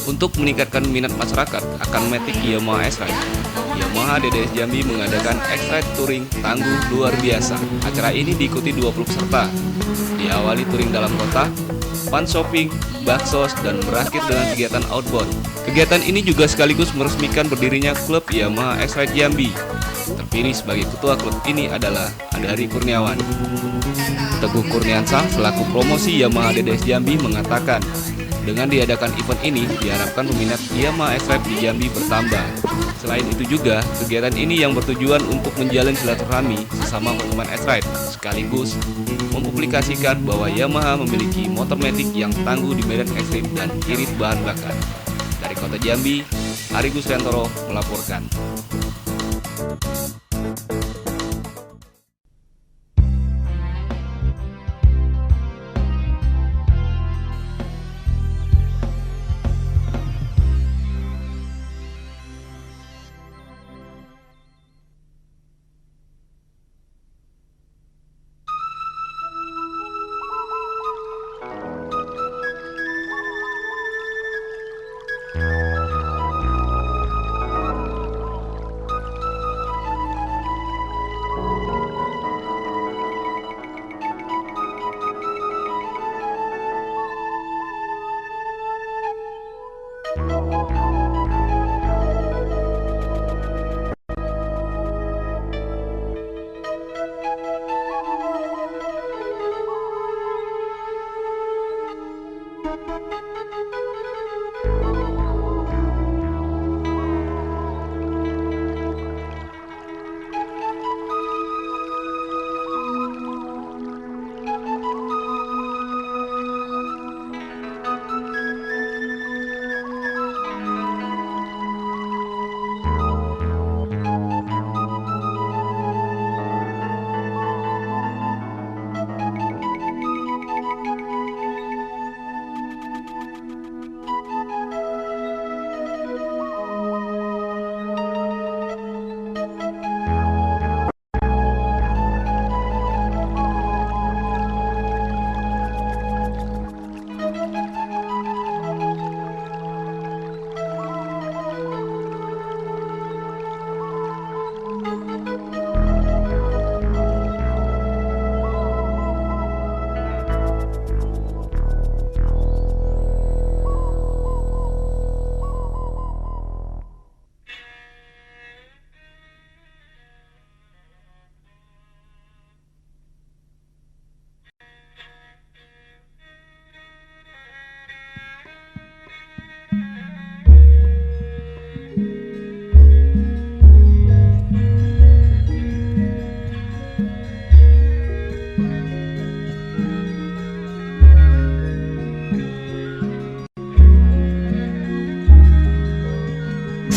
Untuk meningkatkan minat masyarakat akan matic Yamaha X-Ride, Yamaha DDS Jambi mengadakan X-Ride Touring tangguh luar biasa. Acara ini diikuti 20 peserta. Diawali touring dalam kota, fun shopping, baksos, dan berakhir dengan kegiatan outbound. Kegiatan ini juga sekaligus meresmikan berdirinya klub Yamaha X-Ride Jambi. Terpilih sebagai ketua klub ini adalah Adari Kurniawan. Teguh Kurniansah selaku promosi Yamaha DDS Jambi mengatakan, dengan diadakan event ini diharapkan peminat Yamaha X-Ride di Jambi bertambah. Selain itu juga, kegiatan ini yang bertujuan untuk menjalin silaturahmi sesama penggemar X-Ride, sekaligus mempublikasikan bahwa Yamaha memiliki motor matic yang tangguh di medan ekstrim dan irit bahan bakar. Dari kota Jambi, Ari Gusriantoro melaporkan.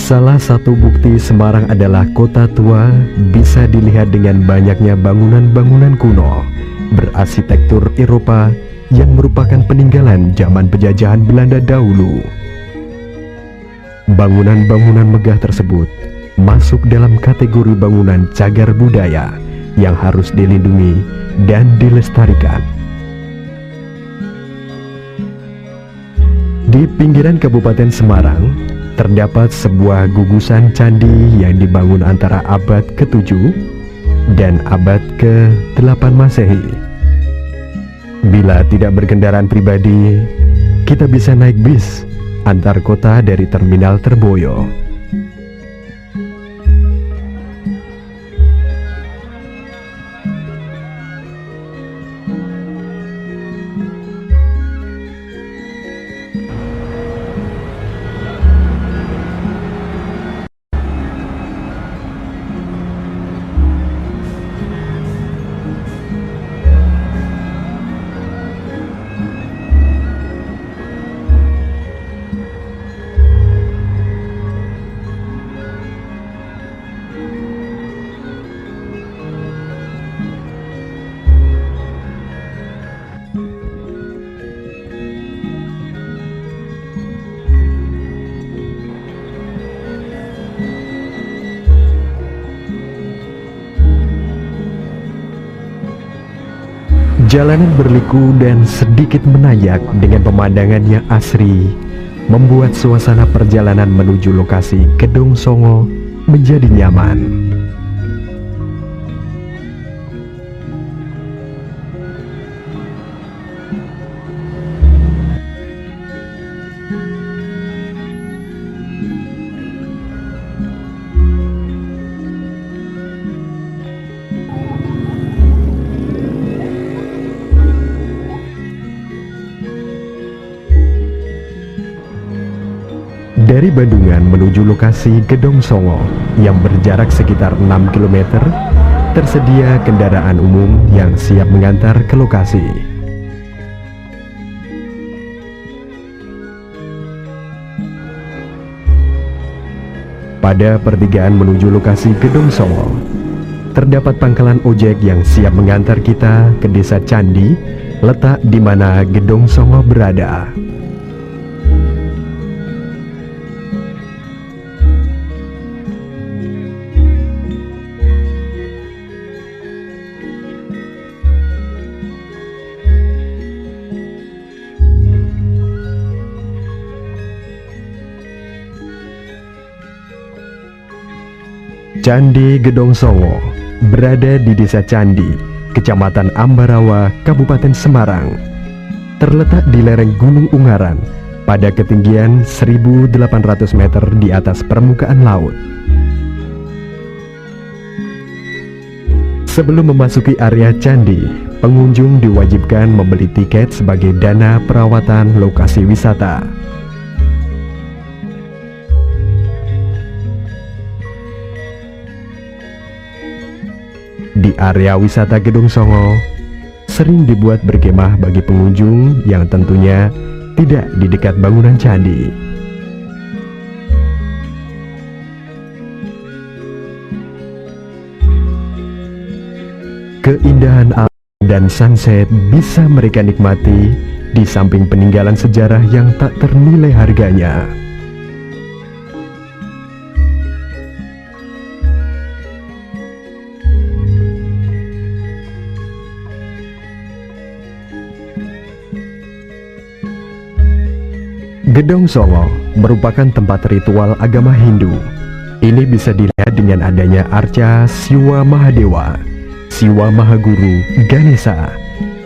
Salah satu bukti Semarang adalah kota tua bisa dilihat dengan banyaknya bangunan-bangunan kuno berarsitektur Eropa yang merupakan peninggalan zaman penjajahan Belanda dahulu. Bangunan-bangunan megah tersebut masuk dalam kategori bangunan cagar budaya yang harus dilindungi dan dilestarikan. Di pinggiran Kabupaten Semarang terdapat sebuah gugusan candi yang dibangun antara abad ke-7 dan abad ke-8 Masehi. Bila tidak berkendaraan pribadi, kita bisa naik bis antar kota dari Terminal Terboyo. Jalanan berliku dan sedikit menanjak dengan pemandangan yang asri, membuat suasana perjalanan menuju lokasi Gedong Songo menjadi nyaman. Dari Bandungan menuju lokasi Gedong Songo yang berjarak sekitar 6 km, tersedia kendaraan umum yang siap mengantar ke lokasi. Pada pertigaan menuju lokasi Gedong Songo, terdapat pangkalan ojek yang siap mengantar kita ke Desa Candi, letak di mana Gedong Songo berada. Candi Gedong Songo berada di Desa Candi, Kecamatan Ambarawa, Kabupaten Semarang. Terletak di lereng Gunung Ungaran pada ketinggian 1.800 meter di atas permukaan laut. Sebelum memasuki area candi, pengunjung diwajibkan membeli tiket sebagai dana perawatan lokasi wisata. Di area wisata Gedong Songo, sering dibuat berkemah bagi pengunjung yang tentunya tidak di dekat bangunan candi. Keindahan alam dan sunset bisa mereka nikmati di samping peninggalan sejarah yang tak ternilai harganya. Gedong Songo merupakan tempat ritual agama Hindu. Ini bisa dilihat dengan adanya arca Siwa Mahadewa, Siwa Mahaguru, Ganesha,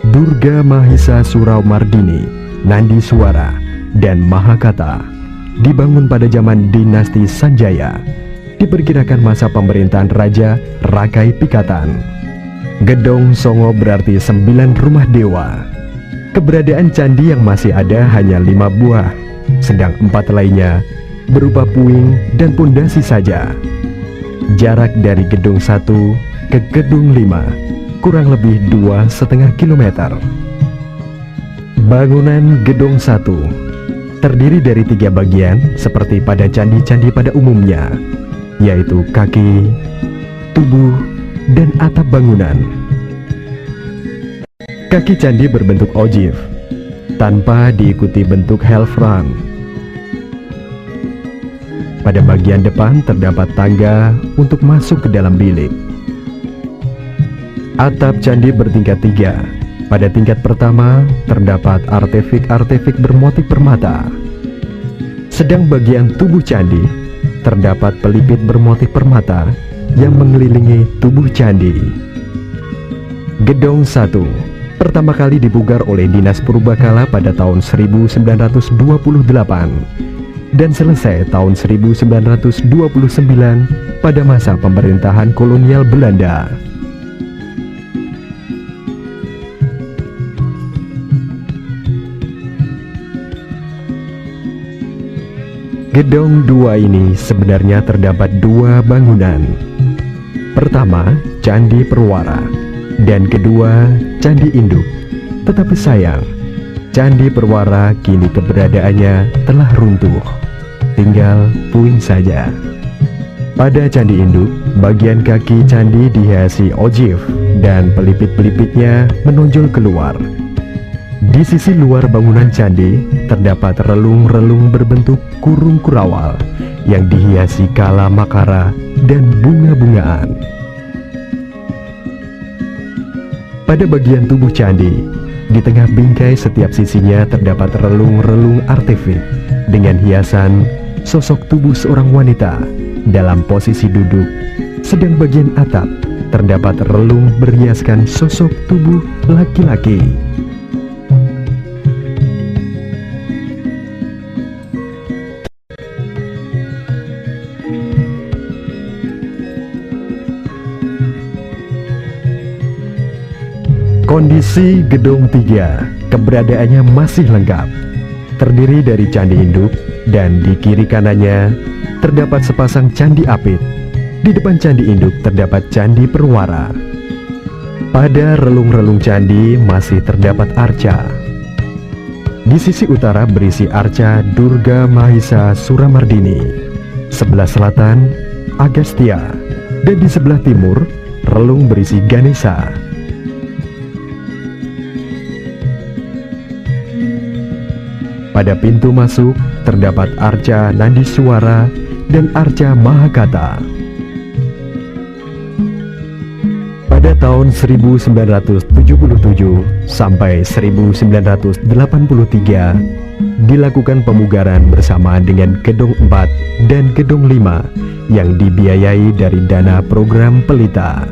Durga Mahisa Suramardini, Nandi Suara, dan Mahakata. Dibangun pada zaman dinasti Sanjaya, diperkirakan masa pemerintahan Raja Rakai Pikatan. Gedong Songo berarti 9 rumah dewa. Keberadaan candi yang masih ada hanya 5 buah, sedang 4 lainnya berupa puing dan pondasi saja. Jarak dari Gedung 1 ke Gedung 5 kurang lebih 2,5 km. Bangunan Gedung 1 terdiri dari 3 bagian seperti pada candi-candi pada umumnya, yaitu kaki, tubuh, dan atap bangunan. Kaki candi berbentuk ogive tanpa diikuti bentuk helfran. Pada bagian depan terdapat tangga untuk masuk ke dalam bilik. Atap candi bertingkat 3. Pada tingkat pertama terdapat artefik-artefik bermotif permata. Sedang bagian tubuh candi terdapat pelipit bermotif permata yang mengelilingi tubuh candi. Gedong 1 pertama kali dipugar oleh Dinas Purbakala pada tahun 1928 dan selesai tahun 1929 pada masa pemerintahan kolonial Belanda. Gedong 2 ini sebenarnya terdapat 2 bangunan. Pertama, Candi Perwara, dan kedua, Candi Induk. Tetapi sayang, Candi Perwara kini keberadaannya telah runtuh, tinggal puing saja. Pada Candi Induk, bagian kaki candi dihiasi ogive dan pelipit-pelipitnya menonjol keluar. Di sisi luar bangunan candi terdapat relung-relung berbentuk kurung kurawal yang dihiasi kala makara dan bunga-bungaan. Pada bagian tubuh candi, di tengah bingkai setiap sisinya terdapat relung-relung artefik dengan hiasan sosok tubuh seorang wanita dalam posisi duduk, sedang bagian atap terdapat relung berhiaskan sosok tubuh laki-laki. Kondisi gedung 3 keberadaannya masih lengkap, terdiri dari candi induk dan di kiri kanannya terdapat sepasang candi apit. Di depan candi induk terdapat candi perwara. Pada relung-relung candi masih terdapat arca. Di sisi utara berisi arca Durga Mahisa Suramardini, sebelah selatan Agastya, dan di sebelah timur relung berisi Ganesha. Pada pintu masuk terdapat arca Nandiswara dan arca Mahakata. Pada tahun 1977 sampai 1983 dilakukan pemugaran bersamaan dengan Gedung 4 dan Gedung 5 yang dibiayai dari dana program Pelita.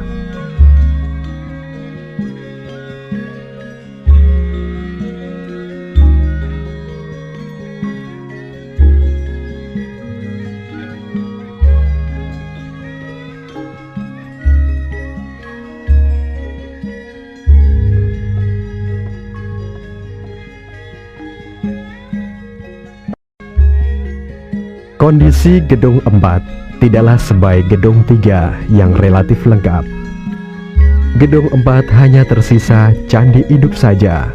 Kondisi Gedung 4 tidaklah sebaik Gedung 3 yang relatif lengkap. Gedung 4 hanya tersisa candi induk saja,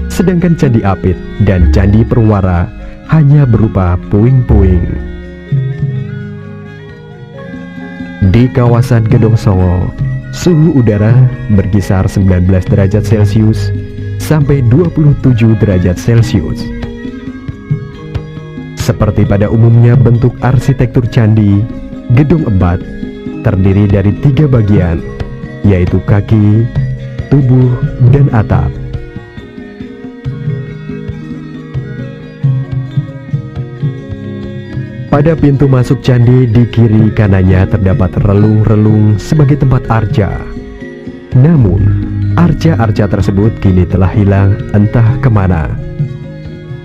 sedangkan candi apit dan candi perwara hanya berupa puing-puing. Di kawasan Gedong Songo, suhu udara berkisar 19 derajat Celcius sampai 27 derajat Celcius. Seperti pada umumnya bentuk arsitektur candi, Gedung 4 terdiri dari 3 bagian, yaitu kaki, tubuh, dan atap. Pada pintu masuk candi di kiri kanannya terdapat relung-relung sebagai tempat arca. Namun, arca-arca tersebut kini telah hilang entah kemana.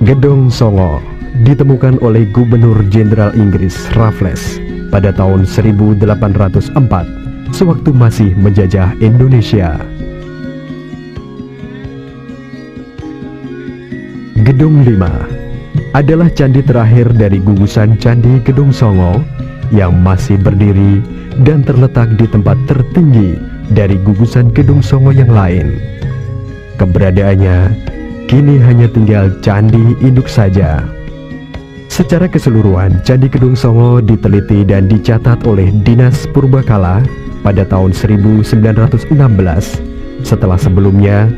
Gedong Songo ditemukan oleh Gubernur Jenderal Inggris Raffles pada tahun 1804 sewaktu masih menjajah Indonesia. Gedung 5 adalah candi terakhir dari gugusan Candi Gedong Songo yang masih berdiri dan terletak di tempat tertinggi dari gugusan Gedong Songo yang lain. Keberadaannya kini hanya tinggal candi induk saja. Secara keseluruhan, Candi Gedong Songo diteliti dan dicatat oleh Dinas Purbakala pada tahun 1916, setelah sebelumnya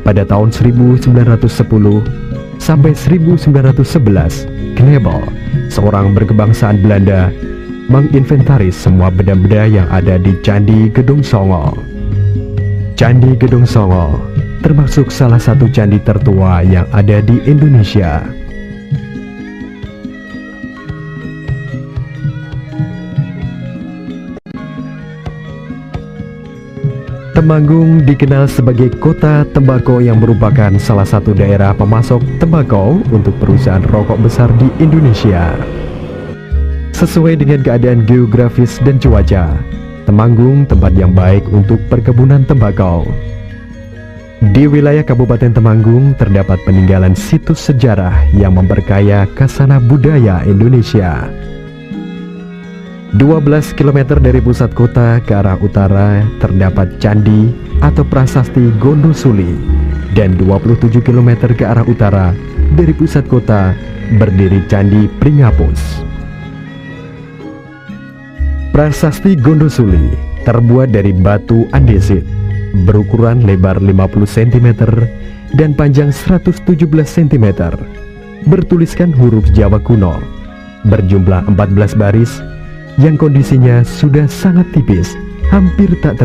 pada tahun 1910 sampai 1911, Knebel, seorang berkebangsaan Belanda, menginventaris semua benda-benda yang ada di Candi Gedong Songo. Candi Gedong Songo termasuk salah satu candi tertua yang ada di Indonesia. Temanggung dikenal sebagai kota tembakau yang merupakan salah satu daerah pemasok tembakau untuk perusahaan rokok besar di Indonesia. Sesuai dengan keadaan geografis dan cuaca, Temanggung tempat yang baik untuk perkebunan tembakau. Di wilayah Kabupaten Temanggung terdapat peninggalan situs sejarah yang memperkaya khasana budaya Indonesia. 12 km dari pusat kota ke arah utara terdapat candi atau prasasti Gondosuli, dan 27 km ke arah utara dari pusat kota berdiri Candi Pringapus. Prasasti Gondosuli terbuat dari batu andesit berukuran lebar 50 cm dan panjang 117 cm, bertuliskan huruf Jawa kuno, berjumlah 14 baris yang kondisinya sudah sangat tipis, hampir tak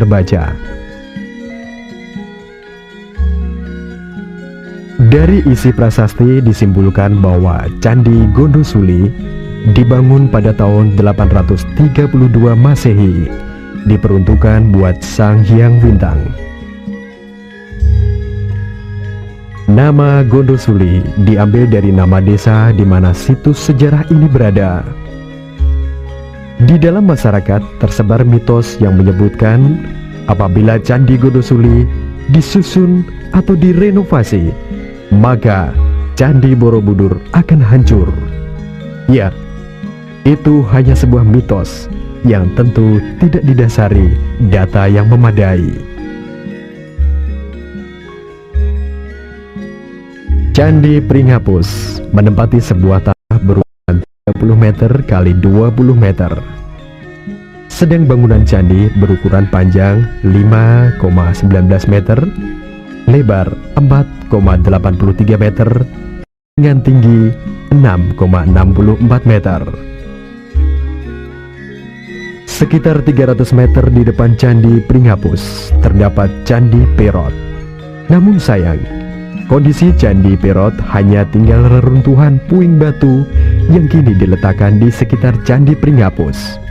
Dari isi prasasti disimpulkan bahwa Candi Gondosuli dibangun pada tahun 832 Masehi, diperuntukkan buat Sang Hyang Bintang. Nama Gondosuli diambil dari nama desa di mana situs sejarah ini berada. Di dalam masyarakat tersebar mitos yang menyebutkan apabila Candi Gondosuli disusun atau direnovasi, maka Candi Borobudur akan hancur. Ya, itu hanya sebuah mitos yang tentu tidak didasari data yang memadai. Candi Pringhapus menempati sebuah tanah berukuran 30 meter kali 20 meter. Sedang bangunan candi berukuran panjang 5,19 meter, lebar 4,83 meter, dengan tinggi 6,64 meter. Sekitar 300 meter di depan Candi Pringhapus terdapat Candi Perot. Namun sayang, kondisi Candi Perot hanya tinggal reruntuhan puing batu yang kini diletakkan di sekitar Candi Pringhapus.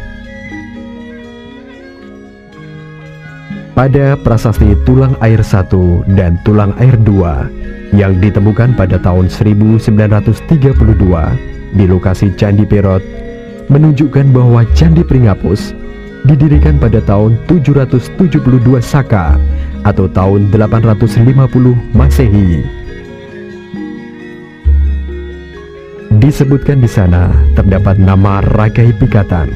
Pada prasasti Tulang Air 1 dan Tulang Air 2 yang ditemukan pada tahun 1932 di lokasi Candi Perot menunjukkan bahwa Candi Pringhapus didirikan pada tahun 772 Saka atau tahun 850 Masehi. Disebutkan di sana terdapat nama Ragai Pikatan.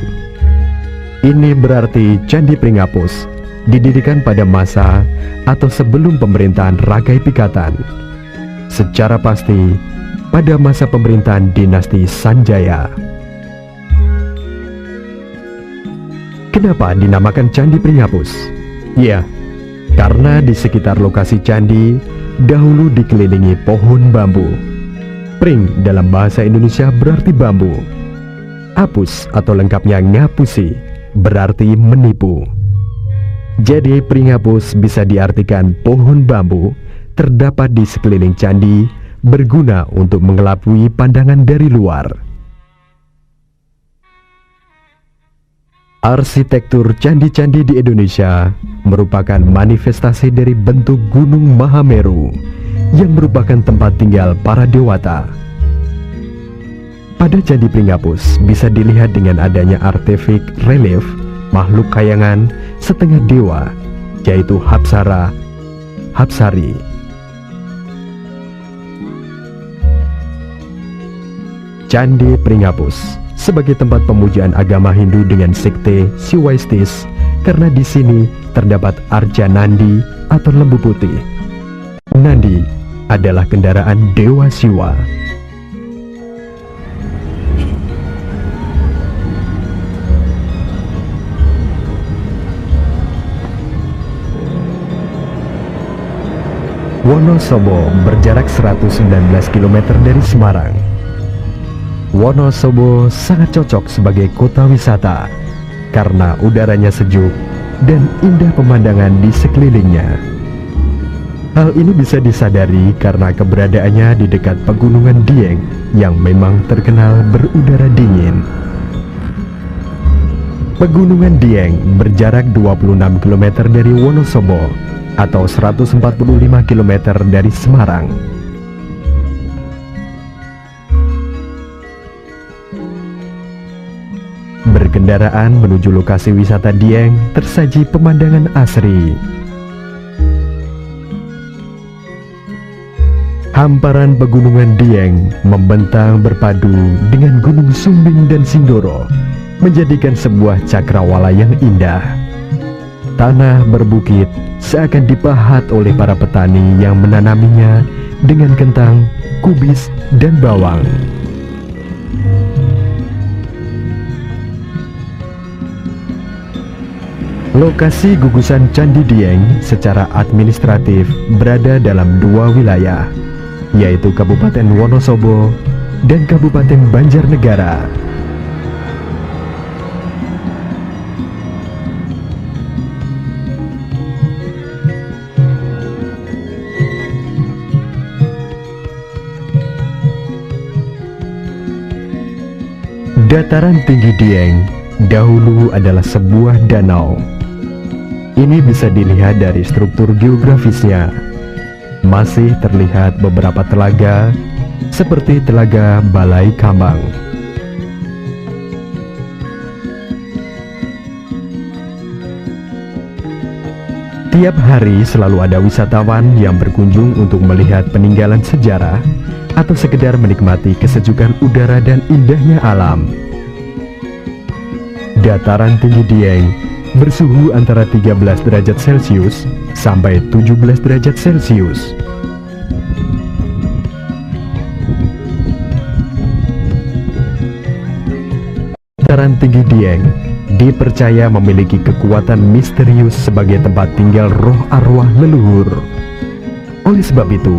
Ini berarti Candi Pringhapus didirikan pada masa atau sebelum pemerintahan Ragai Pikatan. Secara pasti pada masa pemerintahan dinasti Sanjaya. Kenapa dinamakan Candi Pringhapus? Ya, karena di sekitar lokasi candi dahulu dikelilingi pohon bambu. Pring dalam bahasa Indonesia berarti bambu. Apus atau lengkapnya ngapusi berarti menipu. Jadi Pringhapus bisa diartikan pohon bambu terdapat di sekeliling candi berguna untuk mengelabui pandangan dari luar. Arsitektur candi-candi di Indonesia merupakan manifestasi dari bentuk Gunung Mahameru yang merupakan tempat tinggal para dewata. Pada Candi Pringhapus bisa dilihat dengan adanya artefak relief makhluk kayangan setengah dewa, yaitu Hapsara, Hapsari. Candi Pringhapus sebagai tempat pemujaan agama Hindu dengan sekte Siwaistis, karena di sini terdapat arca Nandi atau lembu putih. Nandi adalah kendaraan Dewa Siwa. Wonosobo berjarak 119 km dari Semarang. Wonosobo sangat cocok sebagai kota wisata karena udaranya sejuk dan indah pemandangan di sekelilingnya. Hal ini bisa disadari karena keberadaannya di dekat pegunungan Dieng yang memang terkenal berudara dingin. Pegunungan Dieng berjarak 26 km dari Wonosobo atau 145 km dari Semarang. Berkendaraan menuju lokasi wisata Dieng tersaji pemandangan asri. Hamparan pegunungan Dieng membentang berpadu dengan Gunung Sumbing dan Sindoro, menjadikan sebuah cakrawala yang indah. Tanah berbukit seakan dipahat oleh para petani yang menanaminya dengan kentang, kubis, dan bawang. Lokasi gugusan Candi Dieng secara administratif berada dalam dua wilayah, yaitu Kabupaten Wonosobo dan Kabupaten Banjarnegara. Dataran tinggi Dieng dahulu adalah sebuah danau. Ini bisa dilihat dari struktur geografisnya. Masih terlihat beberapa telaga, seperti Telaga Balai Kambang. Tiap hari selalu ada wisatawan yang berkunjung untuk melihat peninggalan sejarah atau sekedar menikmati kesejukan udara dan indahnya alam. Dataran tinggi Dieng bersuhu antara 13 derajat Celcius sampai 17 derajat Celcius. Dataran tinggi Dieng dipercaya memiliki kekuatan misterius sebagai tempat tinggal roh arwah leluhur. Oleh sebab itu,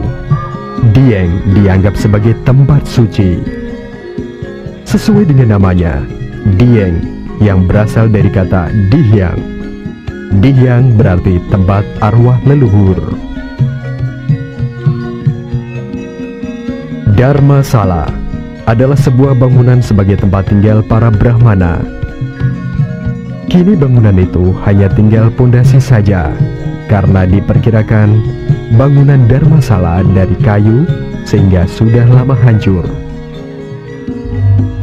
Dieng dianggap sebagai tempat suci. Sesuai dengan namanya, Dieng yang berasal dari kata Dihyang. Dihyang berarti tempat arwah leluhur. Dharmasala adalah sebuah bangunan sebagai tempat tinggal para Brahmana. Kini bangunan itu hanya tinggal pondasi saja, karena diperkirakan bangunan Dharmasala dari kayu sehingga sudah lama hancur.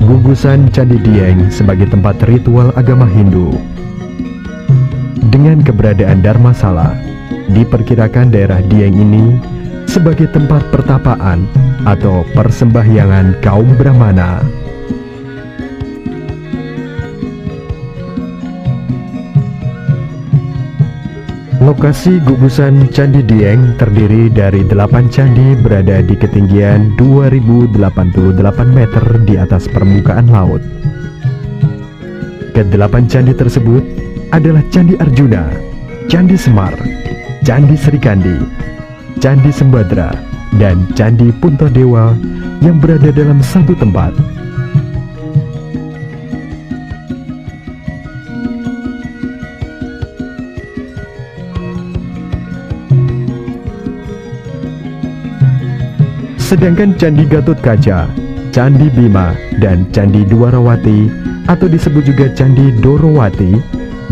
Gugusan Candi Dieng sebagai tempat ritual agama Hindu. Dengan keberadaan Dharmasala, diperkirakan daerah Dieng ini sebagai tempat pertapaan atau persembahyangan kaum Brahmana. Lokasi gugusan Candi Dieng terdiri dari 8 candi berada di ketinggian 2088 meter di atas permukaan laut. Ke-8 candi tersebut adalah Candi Arjuna, Candi Semar, Candi Srikandi, Candi Sembadra, dan Candi Puntadewa yang berada dalam satu tempat. Sedangkan Candi Gatotkaca, Candi Bima, dan Candi Dwarawati atau disebut juga Candi Dorowati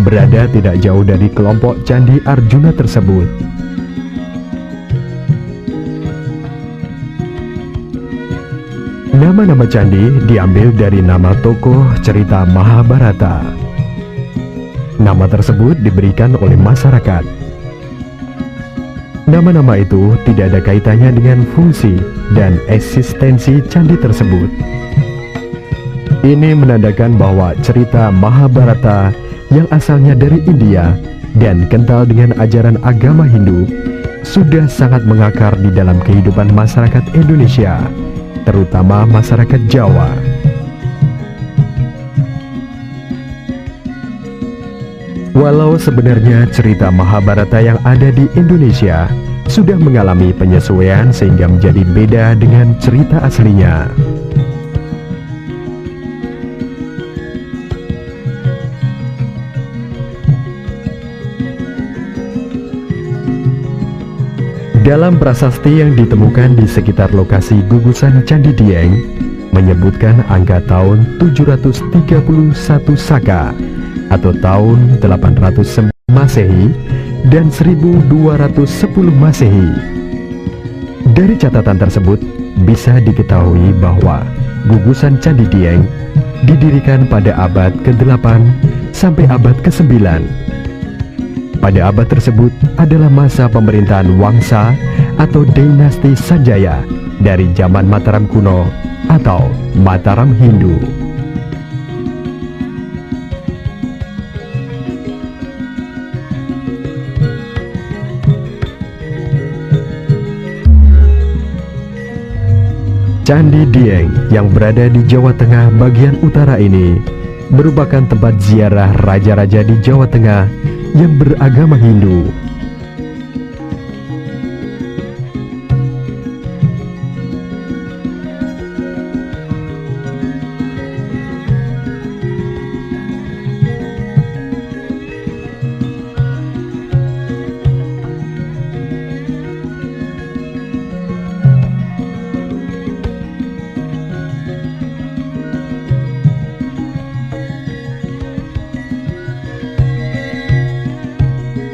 berada tidak jauh dari kelompok Candi Arjuna tersebut. Nama-nama candi diambil dari nama tokoh cerita Mahabharata. Nama tersebut diberikan oleh masyarakat. Nama-nama itu tidak ada kaitannya dengan fungsi dan eksistensi candi tersebut. Ini menandakan bahwa cerita Mahabharata yang asalnya dari India dan kental dengan ajaran agama Hindu sudah sangat mengakar di dalam kehidupan masyarakat Indonesia, terutama masyarakat Jawa. Walau sebenarnya cerita Mahabharata yang ada di Indonesia sudah mengalami penyesuaian sehingga menjadi beda dengan cerita aslinya. Dalam prasasti yang ditemukan di sekitar lokasi gugusan Candi Dieng menyebutkan angka tahun 731 Saka atau tahun 809 Masehi dan 1210 Masehi. Dari catatan tersebut bisa diketahui bahwa gugusan Candi Dieng didirikan pada abad ke-8 sampai abad ke-9. Pada abad tersebut adalah masa pemerintahan Wangsa atau dinasti Sanjaya dari zaman Mataram kuno atau Mataram Hindu. Candi Dieng yang berada di Jawa Tengah bagian utara ini merupakan tempat ziarah raja-raja di Jawa Tengah yang beragama Hindu.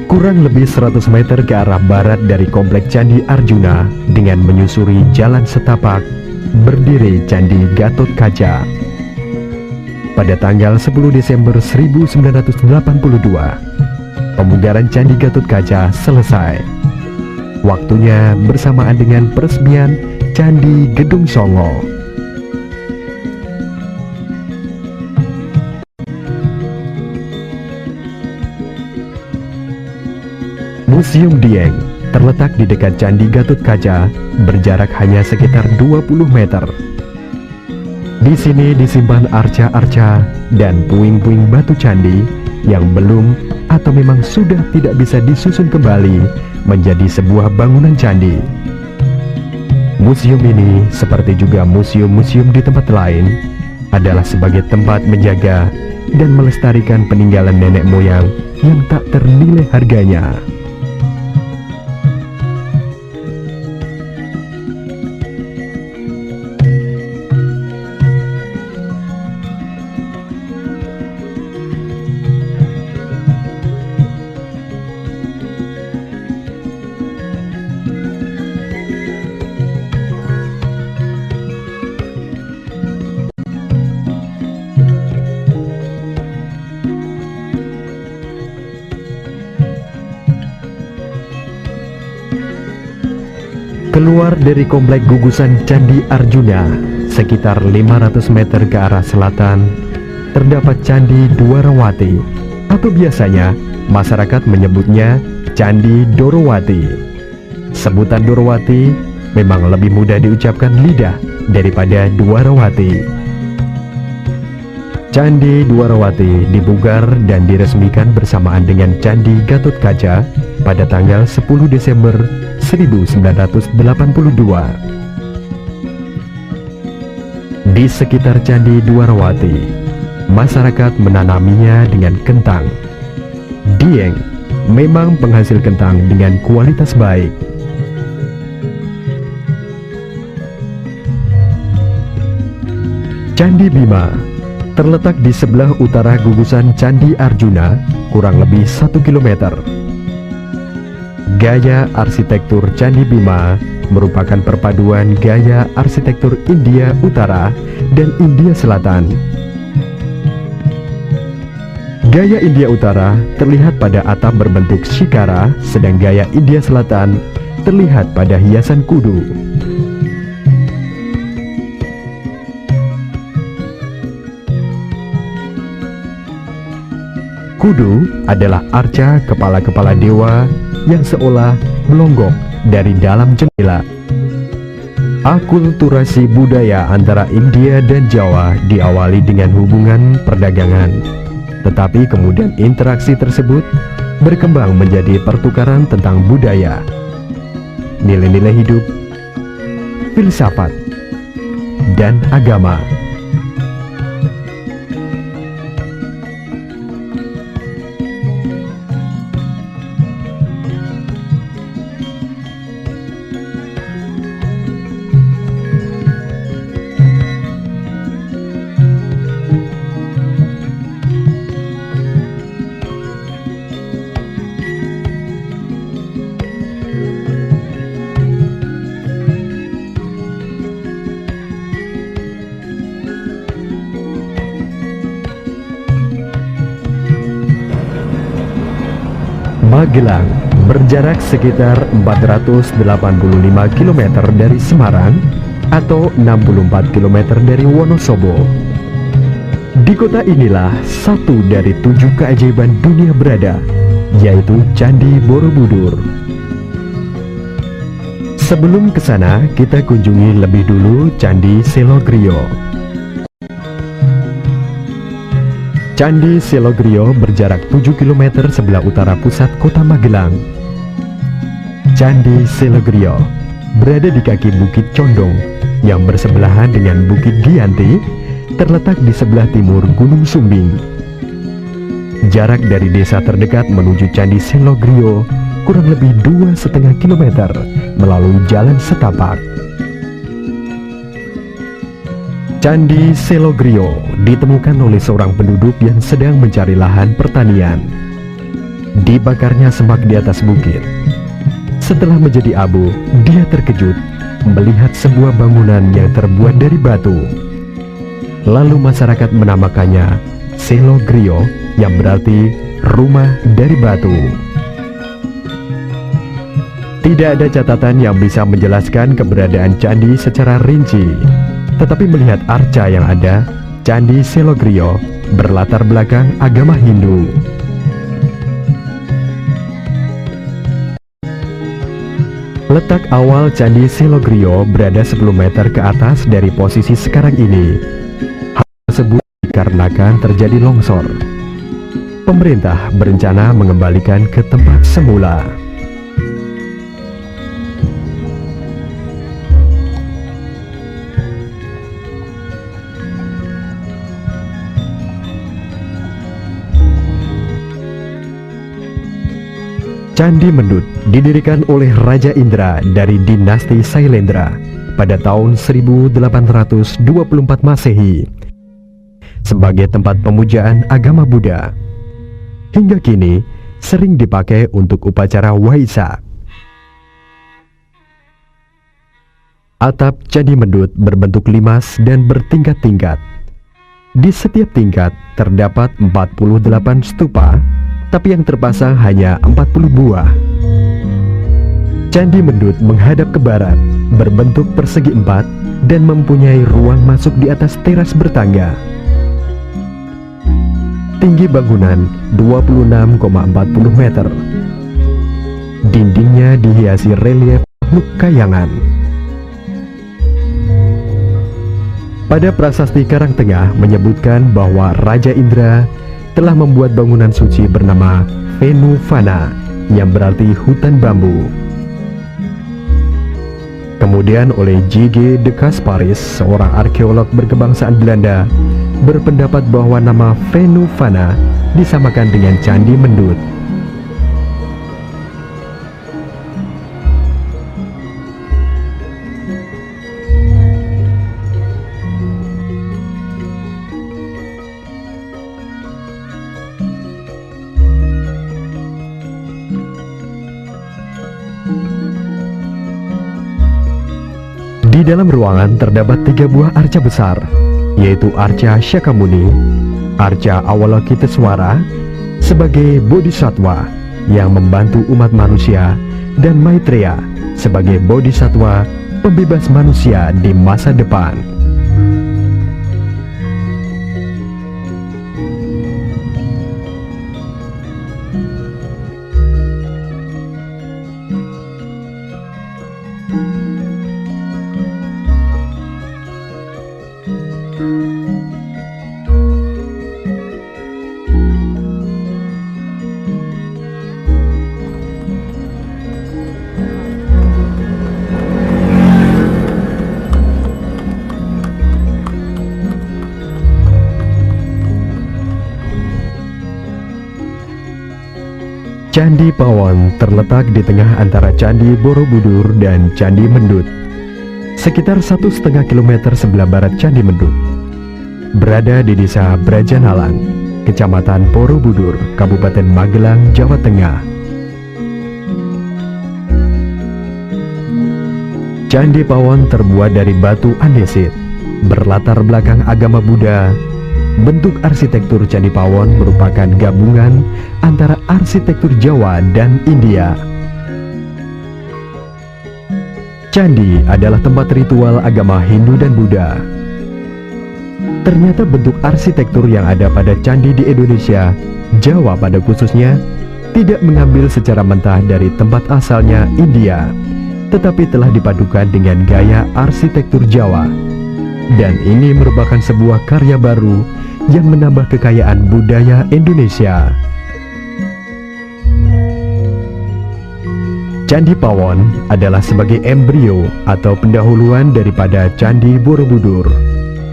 Kurang lebih 100 meter ke arah barat dari komplek Candi Arjuna dengan menyusuri jalan setapak, berdiri Candi Gatotkaca. Pada tanggal 10 Desember 1982, pemugaran Candi Gatotkaca selesai. Waktunya bersamaan dengan peresmian Candi Gedung Songo. Museum Dieng terletak di dekat Candi Gatotkaca, berjarak hanya sekitar 20 meter. Di sini disimpan arca-arca dan puing-puing batu candi yang belum atau memang sudah tidak bisa disusun kembali menjadi sebuah bangunan candi. Museum ini, seperti juga museum-museum di tempat lain, adalah sebagai tempat menjaga dan melestarikan peninggalan nenek moyang yang tak ternilai harganya. Keluar dari komplek gugusan Candi Arjuna, sekitar 500 meter ke arah selatan, terdapat Candi Dwarawati, atau biasanya masyarakat menyebutnya Candi Dorowati. Sebutan Dorowati memang lebih mudah diucapkan lidah daripada Dwarawati. Candi Dwarawati dibugar dan diresmikan bersamaan dengan Candi Gatotkaca pada tanggal 10 Desember 1982. Di sekitar Candi Dwarawati, masyarakat menanaminya dengan kentang. Dieng memang penghasil kentang dengan kualitas baik. Candi Bima terletak di sebelah utara gugusan Candi Arjuna, kurang lebih 1 km. Gaya arsitektur Candi Bima merupakan perpaduan gaya arsitektur India Utara dan India Selatan. Gaya India Utara terlihat pada atap berbentuk shikara, sedang gaya India Selatan terlihat pada hiasan kudu. Kudu adalah arca kepala-kepala dewa yang seolah melonggok dari dalam jendela. Akulturasi budaya antara India dan Jawa diawali dengan hubungan perdagangan, tetapi kemudian interaksi tersebut berkembang menjadi pertukaran tentang budaya, nilai-nilai hidup, filsafat, dan agama. Magelang berjarak sekitar 485 km dari Semarang atau 64 km dari Wonosobo. Di kota inilah satu dari 7 keajaiban dunia berada, yaitu Candi Borobudur. Sebelum ke sana, kita kunjungi lebih dulu Candi Selogrio. Candi Selogrio berjarak 7 km sebelah utara pusat kota Magelang. Candi Selogrio berada di kaki Bukit Condong yang bersebelahan dengan Bukit Giyanti, terletak di sebelah timur Gunung Sumbing. Jarak dari desa terdekat menuju Candi Selogrio kurang lebih 2,5 km melalui jalan setapak. Candi Selogrio ditemukan oleh seorang penduduk yang sedang mencari lahan pertanian. dibakarnya semak di atas bukit. Setelah menjadi abu, dia terkejut melihat sebuah bangunan yang terbuat dari batu. Lalu masyarakat menamakannya Selogrio, yang berarti rumah dari batu. Tidak ada catatan yang bisa menjelaskan keberadaan candi secara rinci, tetapi melihat arca yang ada, Candi Selogrio berlatar belakang agama Hindu. Letak awal Candi Selogrio berada 10 meter ke atas dari posisi sekarang ini. Hal tersebut dikarenakan terjadi longsor. Pemerintah berencana mengembalikan ke tempat semula. Candi Mendut didirikan oleh Raja Indra dari dinasti Sailendra pada tahun 1824 Masehi sebagai tempat pemujaan agama Buddha. Hingga kini sering dipakai untuk upacara Waisak. Atap Candi Mendut berbentuk limas dan bertingkat-tingkat. Di setiap tingkat terdapat 48 stupa, tapi yang terpasang hanya 40 buah. Candi Mendut menghadap ke barat, berbentuk persegi 4 dan mempunyai ruang masuk di atas teras bertangga. Tinggi bangunan 26,40 meter. Dindingnya dihiasi relief makhluk kayangan. Pada prasasti Karangtengah menyebutkan bahwa Raja Indra telah membuat bangunan suci bernama Venuvana, yang berarti hutan bambu. Kemudian oleh J.G. de Kasparis, seorang arkeolog berkebangsaan Belanda, berpendapat bahwa nama Venuvana disamakan dengan Candi Mendut. Di dalam ruangan terdapat 3 buah arca besar, yaitu arca Syakyamuni, arca Avalokiteswara sebagai bodhisattva yang membantu umat manusia, dan Maitreya sebagai bodhisattva pembebas manusia di masa depan. Candi Pawon terletak di tengah antara Candi Borobudur dan Candi Mendut, sekitar 1,5 km sebelah barat Candi Mendut. Berada di desa Brajanalan, Kecamatan Borobudur, Kabupaten Magelang, Jawa Tengah. Candi Pawon terbuat dari batu andesit, berlatar belakang agama Buddha. Bentuk arsitektur Candi Pawon merupakan gabungan antara arsitektur Jawa dan India. Candi adalah tempat ritual agama Hindu dan Buddha. Ternyata bentuk arsitektur yang ada pada candi di Indonesia, Jawa pada khususnya, tidak mengambil secara mentah dari tempat asalnya India, tetapi telah dipadukan dengan gaya arsitektur Jawa. Dan ini merupakan sebuah karya baru yang menambah kekayaan budaya Indonesia. Candi Pawon adalah sebagai embrio atau pendahuluan daripada Candi Borobudur.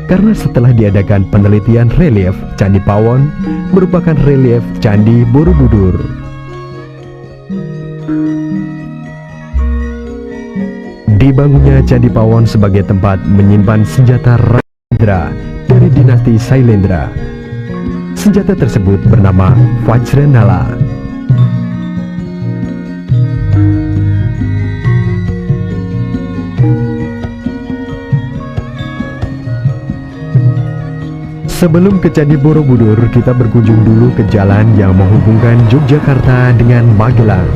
Karena setelah diadakan penelitian relief, Candi Pawon merupakan relief Candi Borobudur. Dibangunnya Candi Pawon sebagai tempat menyimpan senjata Raja Indra dari dinasti Sailendra. Senjata tersebut bernama Vajranala. Sebelum ke Candi Borobudur, kita berkunjung dulu ke jalan yang menghubungkan Yogyakarta dengan Magelang.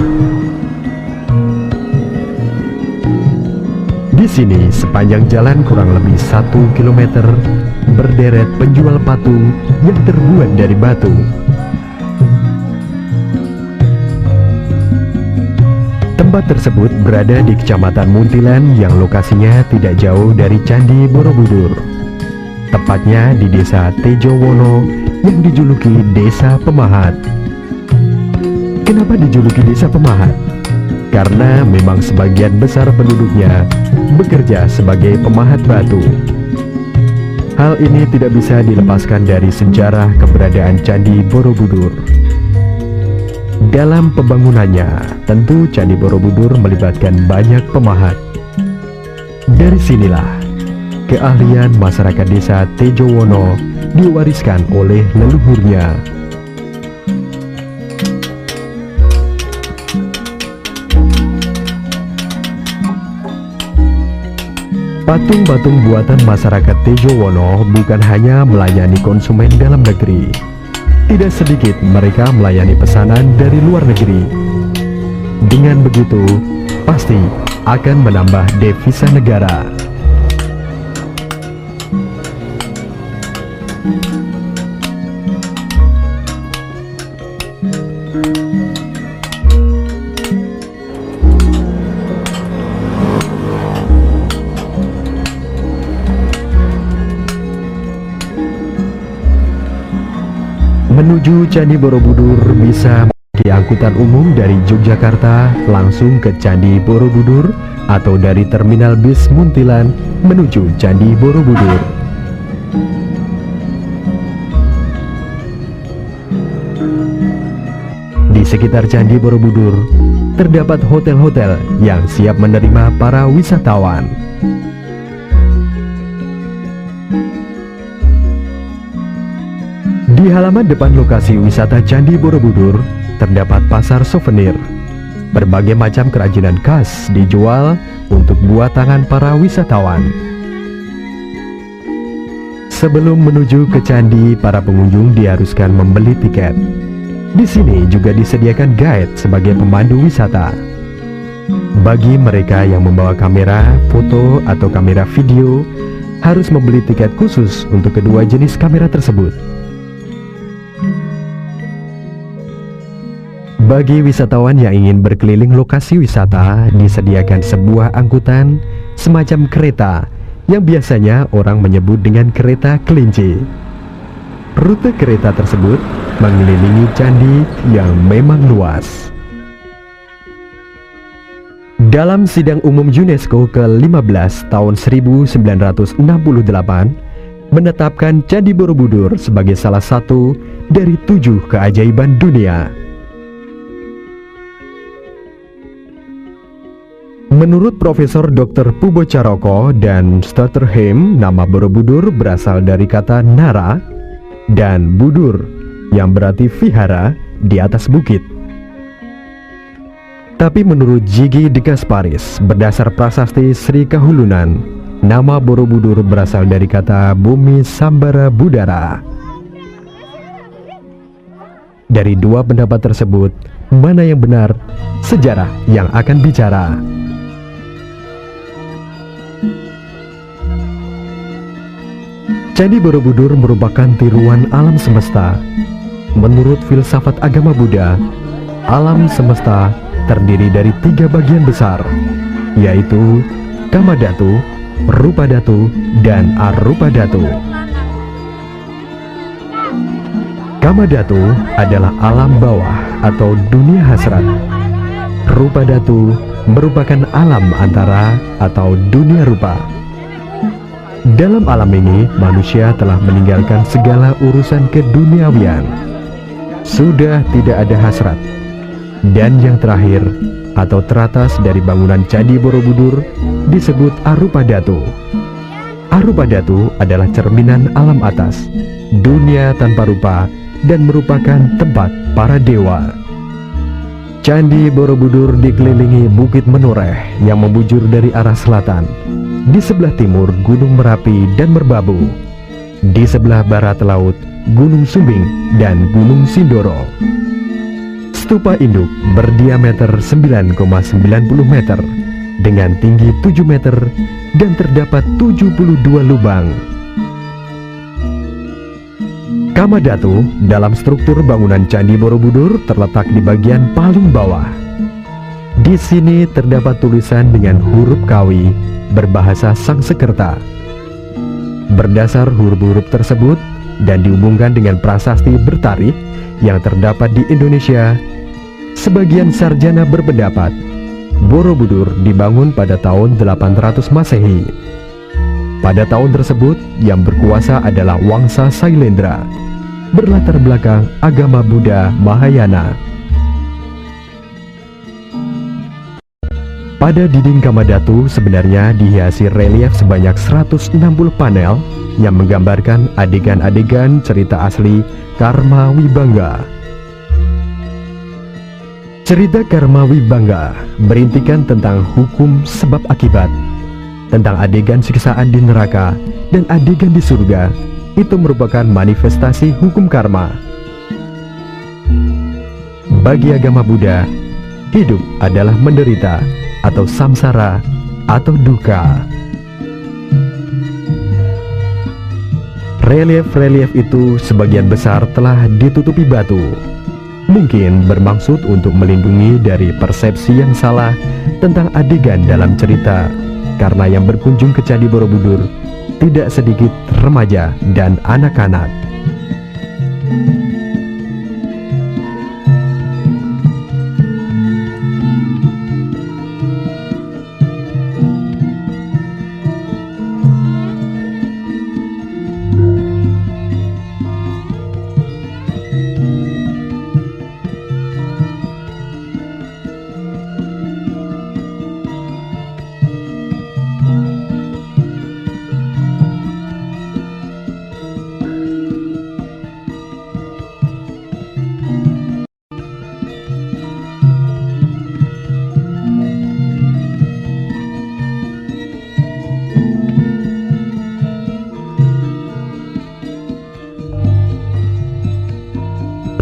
Di sini, sepanjang jalan kurang lebih 1 km, berderet penjual patung yang terbuat dari batu. Tempat tersebut berada di Kecamatan Muntilan yang lokasinya tidak jauh dari Candi Borobudur. Tepatnya di Desa Tejowono yang dijuluki Desa Pemahat. Kenapa dijuluki Desa Pemahat? Karena memang sebagian besar penduduknya bekerja sebagai pemahat batu. Hal ini tidak bisa dilepaskan dari sejarah keberadaan Candi Borobudur. Dalam pembangunannya, tentu Candi Borobudur melibatkan banyak pemahat. Dari sinilah keahlian masyarakat Desa Tejowono diwariskan oleh leluhurnya. Patung-patung buatan masyarakat Tejowono bukan hanya melayani konsumen dalam negeri. Tidak sedikit mereka melayani pesanan dari luar negeri. Dengan begitu, pasti akan menambah devisa negara. Menuju Candi Borobudur bisa memakai angkutan umum dari Yogyakarta langsung ke Candi Borobudur atau dari terminal bis Muntilan menuju Candi Borobudur. Di sekitar Candi Borobudur terdapat hotel-hotel yang siap menerima para wisatawan. Di halaman depan lokasi wisata Candi Borobudur terdapat pasar souvenir. Berbagai macam kerajinan khas dijual untuk buat tangan para wisatawan. Sebelum menuju ke candi, para pengunjung diharuskan membeli tiket. Di sini juga disediakan guide sebagai pemandu wisata. Bagi mereka yang membawa kamera, foto, atau kamera video, harus membeli tiket khusus untuk kedua jenis kamera tersebut. Bagi wisatawan yang ingin berkeliling lokasi wisata, disediakan sebuah angkutan semacam kereta yang biasanya orang menyebut dengan kereta kelinci. Rute kereta tersebut mengelilingi candi yang memang luas. Dalam Sidang Umum UNESCO ke-15 tahun 1968, menetapkan Candi Borobudur sebagai salah satu dari 7 keajaiban dunia. Menurut Profesor Dr. Pubo Caroko dan Stutterheim, nama Borobudur berasal dari kata nara dan budur yang berarti vihara di atas bukit. Tapi menurut Jigi de Gasparis, berdasar prasasti Sri Kahulunan, nama Borobudur berasal dari kata bumi Sambara Budara. Dari dua pendapat tersebut, mana yang benar? Sejarah yang akan bicara. Candi Borobudur merupakan tiruan alam semesta. Menurut filsafat agama Buddha, alam semesta terdiri dari 3 bagian besar, yaitu Kamadhatu, Rupadhatu, dan Arupadhatu. Kamadhatu adalah alam bawah atau dunia hasrat. Rupadhatu merupakan alam antara atau dunia rupa. Dalam alam ini, manusia telah meninggalkan segala urusan keduniawian. Sudah tidak ada hasrat. Dan yang terakhir, atau teratas dari bangunan Candi Borobudur, disebut Arupadhatu. Arupadhatu adalah cerminan alam atas, dunia tanpa rupa, dan merupakan tempat para dewa. Candi Borobudur dikelilingi Bukit Menoreh yang membujur dari arah selatan. Di sebelah timur Gunung Merapi dan Merbabu. Di sebelah barat laut, Gunung Sumbing dan Gunung Sindoro. Stupa induk berdiameter 9,90 meter dengan tinggi 7 meter dan terdapat 72 lubang. Kamadhatu dalam struktur bangunan Candi Borobudur terletak di bagian paling bawah. Di sini terdapat tulisan dengan huruf Kawi berbahasa Sangsekerta. Berdasar huruf-huruf tersebut dan dihubungkan dengan prasasti bertarikh yang terdapat di Indonesia, sebagian sarjana berpendapat Borobudur dibangun pada tahun 800 Masehi. Pada tahun tersebut yang berkuasa adalah Wangsa Sailendra, berlatar belakang agama Buddha Mahayana. Pada dinding Kamadhatu sebenarnya dihiasi relief sebanyak 160 panel yang menggambarkan adegan-adegan cerita asli Karma Wibangga. Cerita Karma Wibangga berintikan tentang hukum sebab akibat, tentang adegan siksaan di neraka dan adegan di surga. Itu merupakan manifestasi hukum karma. Bagi agama Buddha, hidup adalah menderita atau samsara atau duka. Relief-relief itu sebagian besar telah ditutupi batu. Mungkin bermaksud untuk melindungi dari persepsi yang salah tentang adegan dalam cerita, karena yang berkunjung ke Candi Borobudur tidak sedikit remaja dan anak-anak.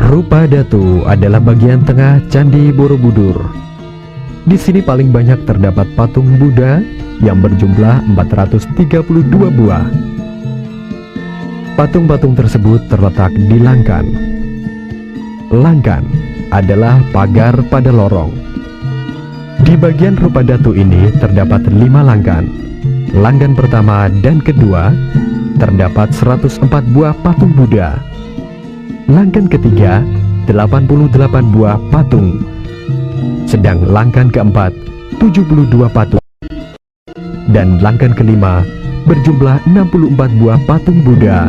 Rupadatu adalah bagian tengah Candi Borobudur. Di sini paling banyak terdapat patung Buddha yang berjumlah 432 buah. Patung-patung tersebut terletak di Langkan. Langkan adalah pagar pada lorong. Di bagian Rupadatu ini terdapat 5 langkan. Langkan pertama dan kedua terdapat 104 buah patung Buddha. Langkan ketiga 88 buah patung, sedang langkan keempat 72 patung, dan langkan kelima berjumlah 64 buah patung Buddha.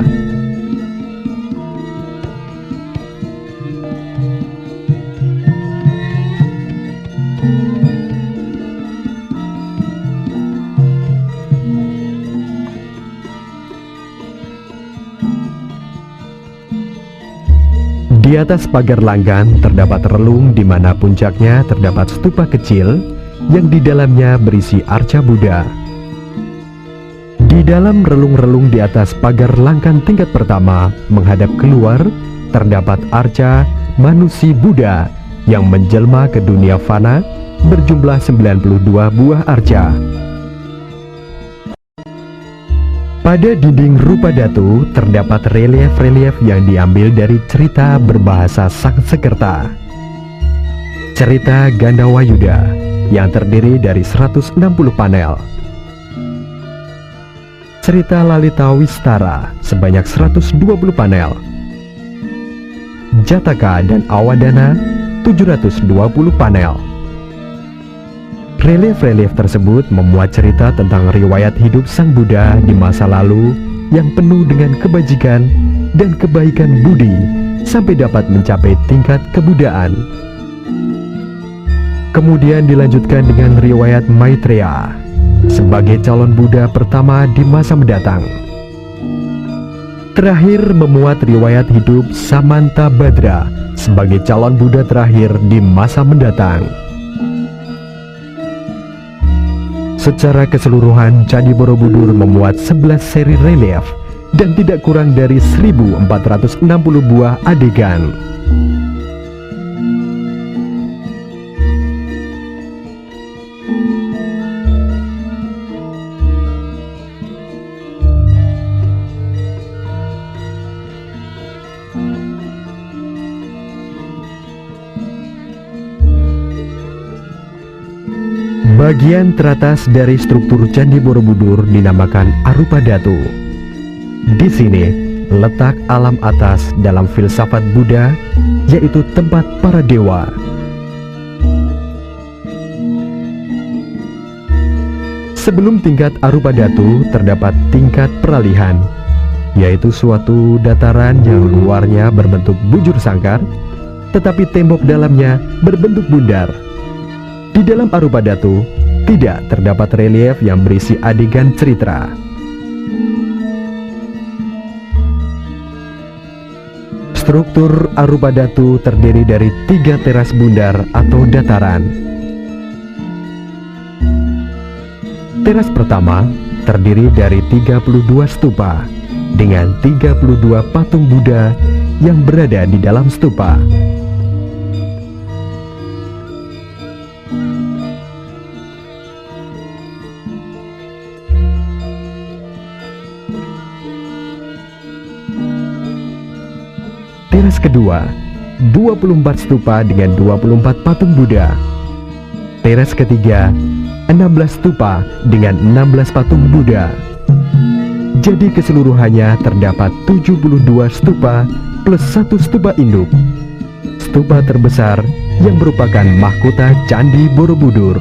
Di atas pagar langkan terdapat relung di mana puncaknya terdapat stupa kecil yang di dalamnya berisi arca Buddha. Di dalam relung-relung di atas pagar langkan tingkat pertama menghadap keluar terdapat arca manusia Buddha yang menjelma ke dunia fana berjumlah 92 buah arca. Pada dinding Rupadatu terdapat relief-relief yang diambil dari cerita berbahasa Sangsekerta. Cerita Gandawayuda yang terdiri dari 160 panel. Cerita Lalita Wistara sebanyak 120 panel. Jataka dan Awadana 720 panel. Relief-relief tersebut memuat cerita tentang riwayat hidup Sang Buddha di masa lalu yang penuh dengan kebajikan dan kebaikan budi sampai dapat mencapai tingkat kebudaan. Kemudian dilanjutkan dengan riwayat Maitreya sebagai calon Buddha pertama di masa mendatang. Terakhir memuat riwayat hidup Samantabhadra sebagai calon Buddha terakhir di masa mendatang. Secara keseluruhan, Candi Borobudur memuat 11 seri relief dan tidak kurang dari 1460 buah adegan. Bagian teratas dari struktur Candi Borobudur dinamakan Arupa Datu. Di sini letak alam atas dalam filsafat Buddha, yaitu tempat para dewa. Sebelum tingkat Arupa Datu terdapat tingkat peralihan, yaitu suatu dataran yang luarnya berbentuk bujur sangkar, tetapi tembok dalamnya berbentuk bundar. Di dalam Arupa Datu tidak terdapat relief yang berisi adegan cerita. Struktur Arupa Datu terdiri dari 3 teras bundar atau dataran. Teras pertama terdiri dari 32 stupa dengan 32 patung Buddha yang berada di dalam stupa. Teras kedua, 24 stupa dengan 24 patung Buddha. Teras ketiga, 16 stupa dengan 16 patung Buddha. Jadi keseluruhannya terdapat 72 stupa plus 1 stupa induk. Stupa terbesar yang merupakan mahkota Candi Borobudur.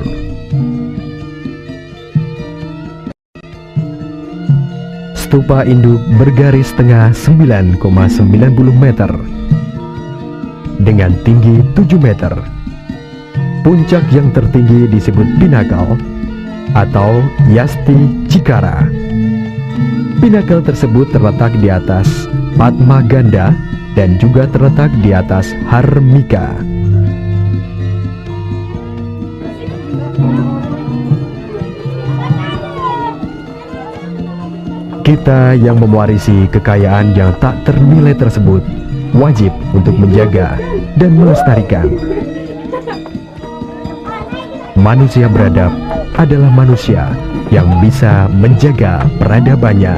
Stupa induk bergaris tengah 9,90 meter dengan tinggi 7 meter. Puncak yang tertinggi disebut Pinnacle atau Yasti Cikara. Pinnacle tersebut terletak di atas Padma Ganda dan juga terletak di atas Harmika. Kita yang mewarisi kekayaan yang tak ternilai tersebut wajib untuk menjaga dan melestarikan. Manusia beradab adalah manusia yang bisa menjaga peradabannya.